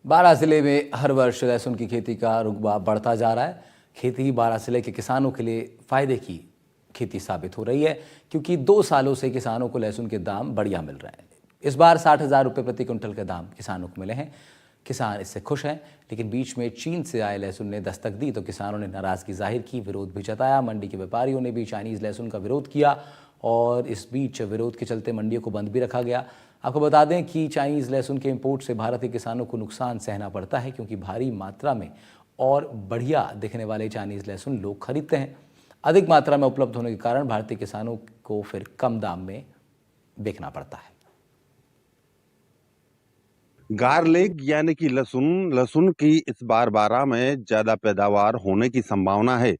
बारां जिले में हर वर्ष लहसुन की खेती का रुतबा बढ़ता जा रहा है। खेती बारां जिले के किसानों के लिए फायदे की खेती साबित हो रही है, क्योंकि 2 सालों से किसानों को लहसुन के दाम बढ़िया मिल रहे हैं। इस बार 60,000 रुपये प्रति क्विंटल के दाम किसानों को मिले हैं। किसान इससे खुश हैं, लेकिन बीच में चीन से आए लहसुन ने दस्तक दी तो किसानों ने नाराजगी जाहिर की, विरोध भी जताया। मंडी के व्यापारियों ने भी चाइनीज लहसुन का विरोध किया और इस बीच विरोध के चलते मंडियों को बंद भी रखा गया। आपको बता दें कि चाइनीज लहसुन के इंपोर्ट से भारत के किसानों को नुकसान सहना पड़ता है, क्योंकि भारी मात्रा में और बढ़िया दिखने वाले चाइनीज लहसुन लोग खरीदते हैं। अधिक मात्रा में उपलब्ध होने के कारण भारतीय किसानों को फिर कम दाम में बेचना पड़ता है। गार्लिक यानी कि लहसुन की इस बार बारह में ज्यादा पैदावार होने की संभावना है।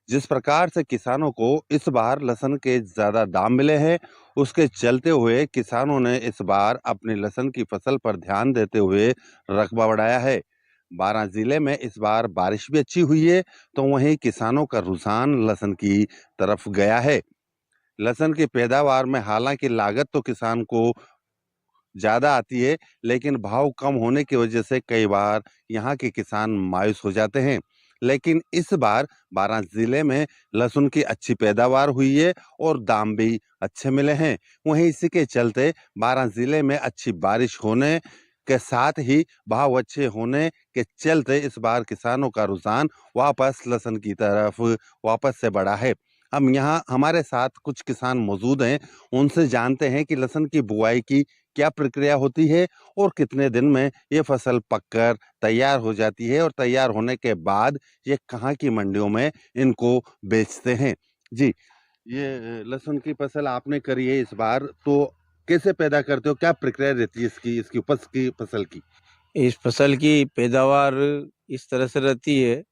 जिस प्रकार से किसानों को इस बार लहसुन के ज्यादा दाम मिले हैं, उसके चलते हुए किसानों ने इस बार अपनी लहसुन की फसल पर ध्यान देते हुए रकबा बढ़ाया है। बारां जिले में इस बार बारिश भी अच्छी हुई है, तो वहीं किसानों का रुझान लहसुन की तरफ गया है। लहसुन की पैदावार में हालांकि लागत तो किसान को ज्यादा आती है, लेकिन भाव कम होने की वजह से कई बार यहाँ के किसान मायूस हो जाते हैं। लेकिन इस बार बारां जिले में लहसुन की अच्छी पैदावार हुई है और दाम भी अच्छे मिले हैं। वहीं इसी के चलते बारां जिले में अच्छी बारिश होने के साथ ही भाव अच्छे होने के चलते इस बार किसानों का रुझान वापस लहसुन की तरफ वापस से बढ़ा है। हम यहाँ हमारे साथ कुछ किसान मौजूद हैं, उनसे जानते हैं कि लहसुन की बुआई की क्या प्रक्रिया होती है और कितने दिन में ये फसल पककर तैयार हो जाती है और तैयार होने के बाद ये कहाँ की मंडियों में इनको बेचते हैं। जी, ये लहसुन की फसल आपने करी है इस बार, तो कैसे पैदा करते हो, क्या प्रक्रिया रहती है इसकी उपज की फसल की? इस फसल की पैदावार इस तरह से रहती है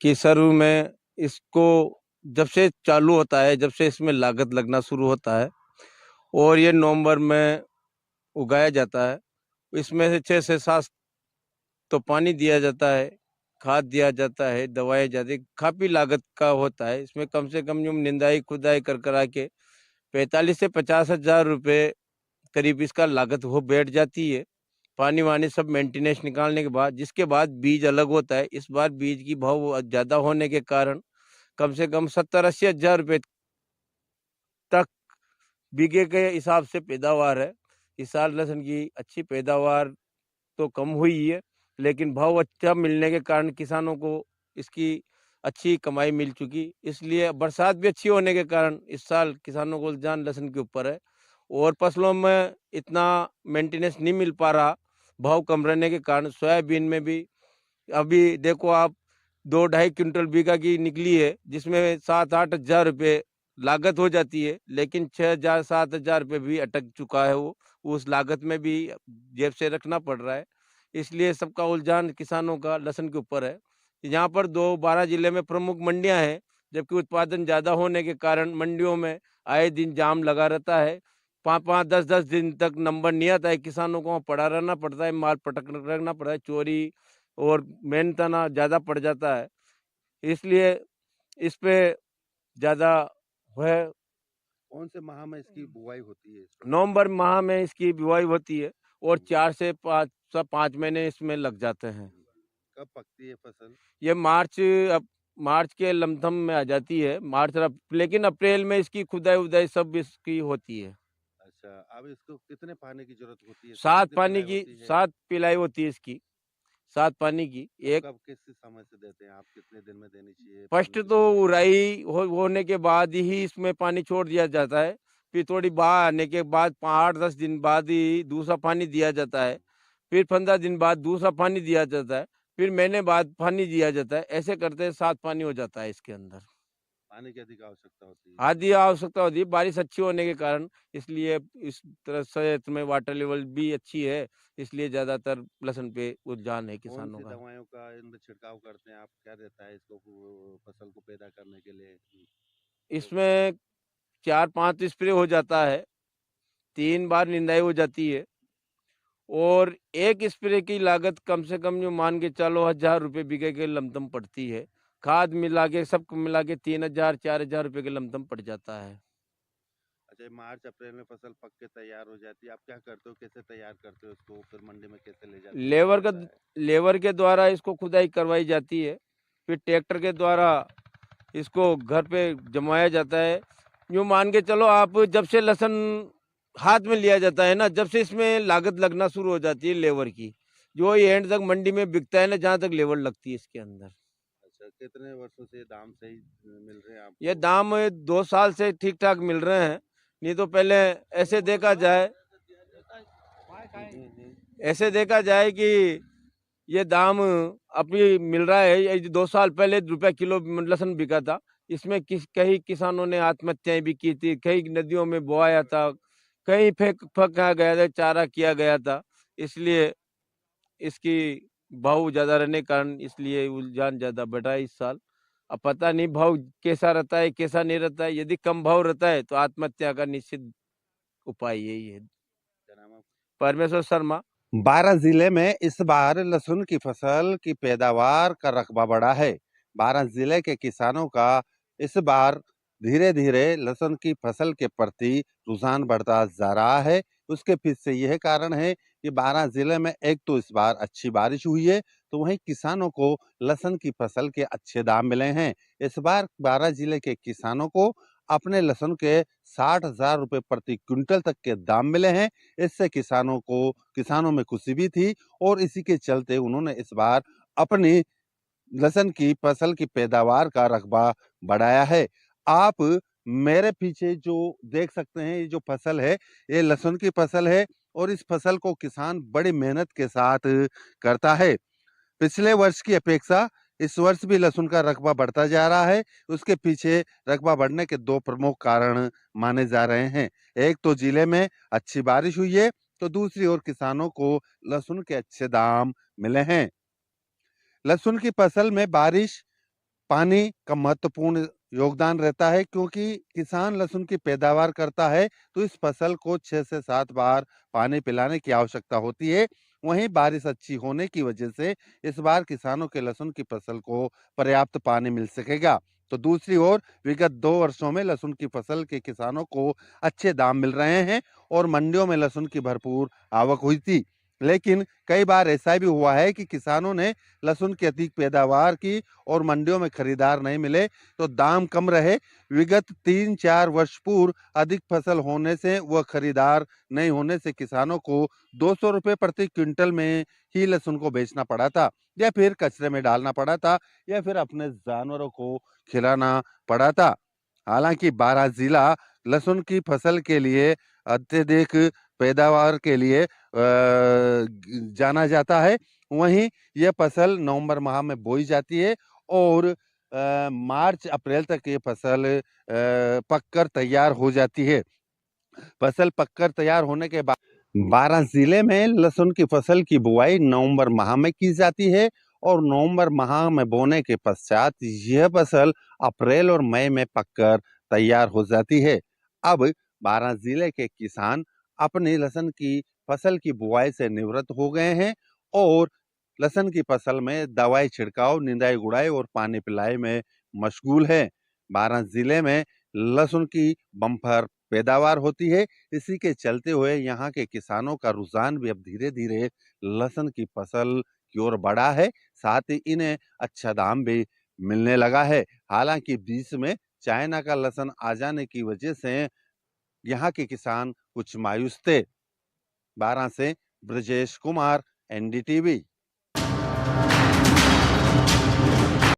कि शुरू में इसको जब से चालू होता है, जब से इसमें लागत लगना शुरू होता है और ये नवंबर में उगाया जाता है, इसमें से 6 से 7 तो पानी दिया जाता है, खाद दिया जाता है, दवाएं जाती, काफ़ी लागत का होता है। इसमें कम से कम जो निंदाई खुदाई कर करा के 45 से 50,000 रुपये करीब इसका लागत वो बैठ जाती है। पानी वानी सब मेंटेनेंस निकालने के बाद, जिसके बाद बीज अलग होता है। इस बार बीज की भाव ज़्यादा होने के कारण कम से कम 70-80 हज़ार रुपये तक बीघे के हिसाब से पैदावार है। इस साल लहसुन की अच्छी पैदावार तो कम हुई है, लेकिन भाव अच्छा मिलने के कारण किसानों को इसकी अच्छी कमाई मिल चुकी। इसलिए बरसात भी अच्छी होने के कारण इस साल किसानों को रुझान लहसुन के ऊपर है और फसलों में इतना मेंटेनेंस नहीं मिल पा रहा, भाव कम रहने के कारण। सोयाबीन में भी अभी देखो आप 2-2.5 क्विंटल बीघा की निकली है, जिसमें 7-8 हज़ार रुपये लागत हो जाती है, लेकिन 6,000-7,000 रुपये भी अटक चुका है वो। उस लागत में भी जेब से रखना पड़ रहा है। इसलिए सबका उलझान किसानों का लहसुन के ऊपर है। यहाँ पर 12 जिले में प्रमुख मंडियाँ हैं, जबकि उत्पादन ज़्यादा होने के कारण मंडियों में आए दिन जाम लगा रहता है। 5-5, 10-10 दिन तक नंबर नहीं आता है, किसानों को वहाँ पड़ा रहना पड़ता है, माल पटक रखना पड़ता है, चोरी और मेहनताना ज़्यादा पड़ जाता है। इसलिए इस पे ज़्यादा है। कौन से माह में इसकी बुआई होती है? नवंबर माह में इसकी बुआई होती है और 4 से 5 महीने इसमें लग जाते हैं। कब पकती है फसल? ये मार्च के लमसम में आ जाती है, लेकिन अप्रैल में इसकी खुदाई उदाई सब इसकी होती है। अच्छा, अब इसको कितने पानी की जरूरत होती है? 7 कितनी पानी पिलाई की होती है? 7 पिलाई होती है इसकी, 7 पानी की। एक कब किस समय से देते हैं आप, कितने दिन में देनी चाहिए फर्स्ट पानी? तो उराई होने के बाद ही इसमें पानी छोड़ दिया जाता है। फिर थोड़ी बाढ़ आने के बाद 8-10 दिन बाद ही दूसरा पानी दिया जाता है। फिर 15 दिन बाद दूसरा पानी दिया जाता है। फिर महीने बाद पानी दिया जाता है। ऐसे करते 7 पानी हो जाता है इसके अंदर। पानी की अधिक आवश्यकता होती है? आधी आवश्यकता होती है, बारिश अच्छी होने के कारण। इसलिए इस तरह से इसमें वाटर लेवल भी अच्छी है, इसलिए ज़्यादातर लहसुन पे रुझान है कौन किसानों सी का। दवाइयों का इनमें छिड़काव करते हैं आप, क्या रहता है इसको फसल को पैदा करने के लिए? इसमें 4-5 स्प्रे हो जाता है, 3 बार निंदाई हो जाती है और एक स्प्रे की लागत कम से कम जो मान के चलो 1,000 रुपये बीघे के लमसम पड़ती है। खाद मिला के सबको मिला के 3,000-4,000 रुपये के लमसम पड़ जाता है। अच्छा, मार्च अप्रैल में फसल पक के तैयार हो जाती है, आप क्या करते हो, कैसे तैयार करते हो इसको, फिर मंडी में कैसे ले जाते हो, क्या लेबर का होता है? लेबर के द्वारा इसको खुदाई करवाई जाती है, फिर ट्रैक्टर के द्वारा इसको घर पे जमाया जाता है। यूँ मान के चलो आप, जब से लहसुन हाथ में लिया जाता है ना, जब से इसमें लागत लगना शुरू हो जाती है लेबर की, जो ये एंड तक मंडी में बिकता है ना, जहाँ तक लेबर लगती है इसके अंदर। अच्छा, कितने वर्षों से दाम सही मिल रहे हैं ये आपको? दाम 2 साल से ठीक ठाक मिल रहे हैं। नहीं तो पहले ऐसे देखा जाए ऐसे देखा जाए कि ये दाम अभी मिल रहा है, ये 2 साल पहले ₹1 किलो लहसुन बिका था। इसमें कई किसानों ने आत्महत्याएं भी की थी, कई नदियों में बहाया था, कहीं फेंका गया था, चारा किया गया था। इसलिए इसकी भाव ज्यादा रहने के कारण इसलिए रुझान ज्यादा बढ़ा है इस साल। अब पता नहीं भाव कैसा रहता है, कैसा नहीं रहता है। यदि कम भाव रहता है तो आत्महत्या का निश्चित उपाय यही है। क्या नाम है आपका? परमेश्वर शर्मा। बारां जिले में इस बार लहसुन की फसल की पैदावार का रकबा बढ़ा है। बारां जिले के किसानों का इस बार धीरे धीरे लहसुन की फसल के प्रति रुझान बढ़ता जा रहा है। उसके पीछे यह कारण है कि बारां जिले में एक तो इस बार अच्छी बारिश हुई है, तो वहीं किसानों को लहसुन की फसल के अच्छे दाम मिले हैं। इस बार बारां जिले के किसानों को अपने लहसुन के 60,000 रुपए प्रति क्विंटल तक के दाम मिले हैं। इससे किसानों में खुशी भी थी और इसी के चलते उन्होंने इस बार अपनी लहसुन की फसल की पैदावार का रकबा बढ़ाया है। आप मेरे पीछे जो देख सकते हैं, ये जो फसल है, ये लहसुन की फसल है और इस फसल को किसान बड़ी मेहनत के साथ करता है। पिछले वर्ष की अपेक्षा इस वर्ष भी लहसुन का रकबा बढ़ता जा रहा है। उसके पीछे रकबा बढ़ने के 2 प्रमुख कारण माने जा रहे हैं। एक तो जिले में अच्छी बारिश हुई है, तो दूसरी ओर किसानों को लहसुन के अच्छे दाम मिले हैं। लहसुन की फसल में बारिश, पानी का महत्वपूर्ण योगदान रहता है, क्योंकि किसान लहसुन की पैदावार करता है तो इस फसल को 6 से 7 बार पानी पिलाने की आवश्यकता होती है। वहीं बारिश अच्छी होने की वजह से इस बार किसानों के लहसुन की फसल को पर्याप्त पानी मिल सकेगा। तो दूसरी ओर विगत 2 वर्षों में लहसुन की फसल के किसानों को अच्छे दाम मिल रहे हैं और मंडियों में लहसुन की भरपूर आवक हुई थी। लेकिन कई बार ऐसा भी हुआ है कि किसानों ने लहसुन की अधिक पैदावार की और मंडियों में खरीदार नहीं मिले तो दाम कम रहे। विगत 3-4 वर्ष पूर्व अधिक फसल होने से व खरीदार नहीं होने से किसानों को 200 रुपए प्रति क्विंटल में ही लहसुन को बेचना पड़ा था, या फिर कचरे में डालना पड़ा था, या फिर अपने जानवरों को खिलाना पड़ा था। हालांकि बारां जिला लहसुन की फसल के लिए अत्यधिक पैदावार के लिए जाना जाता है। वहीं यह फसल नवंबर माह में बोई जाती है और मार्च अप्रैल तक ये फसल पककर तैयार हो जाती है। फसल पककर तैयार होने के बाद बारां जिले में लहसुन की फसल की बुआई नवंबर माह में की जाती है और नवंबर माह में बोने के पश्चात यह फसल अप्रैल और मई में पककर तैयार हो जाती है। अब बारां जिले के किसान अपनी लहसुन की फसल की बुआई से निवृत्त हो गए हैं और लहसुन की फसल में दवाई छिड़काव, निंदाई गुड़ाई और पानी पिलाई में मशगूल है। बारां जिले में लहसुन की बम्पर पैदावार होती है। इसी के चलते हुए यहाँ के किसानों का रुझान भी अब धीरे धीरे लहसुन की फसल की ओर बढ़ा है। साथ ही इन्हें अच्छा दाम भी मिलने लगा है। हालांकि बीच में चाइना का लहसुन आ जाने की वजह से यहाँ के किसान कुछ मायूस थे। बारां से ब्रजेश कुमार, NDTV।